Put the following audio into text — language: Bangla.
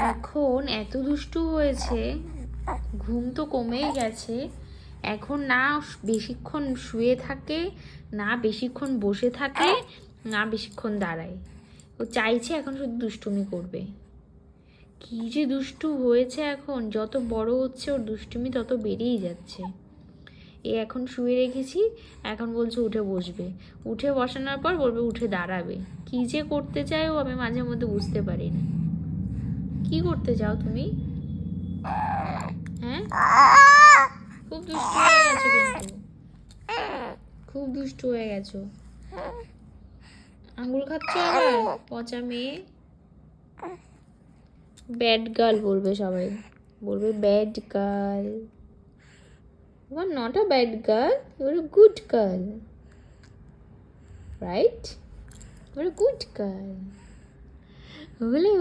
এখন এত দুষ্টু হয়েছে, ঘুম তো কমেই গেছে। এখন না বেশিক্ষণ শুয়ে থাকে, না বেশিক্ষণ বসে থাকে, না বেশিক্ষণ দাঁড়ায়। ও চাইছে এখন শুধু দুষ্টুমি করবে। কি যে দুষ্টু হয়েছে এখন, যত বড় হচ্ছে ওর দুষ্টুমি তত বেড়েই যাচ্ছে। এখন শুয়ে রেখেছি, এখন বলছে উঠে বসবে, উঠে বসানোর পর বলবে উঠে দাঁড়াবে। কি যে করতে চাই ও, আমি মাঝে মধ্যে বুঝতে পারি না। কি করতে চাও তুমি? হ্যাঁ, খুব দুষ্টু হয়ে গেছো কিন্তু, খুব দুষ্টু হয়ে গেছো। আঙুল খাচ্ছ আবার, পচা মেয়ে। ব্যাড গার্ল বলবে সবাই, বলবে bad girl. You are not a bad girl, you are a good girl, right? You are a good girl. বলে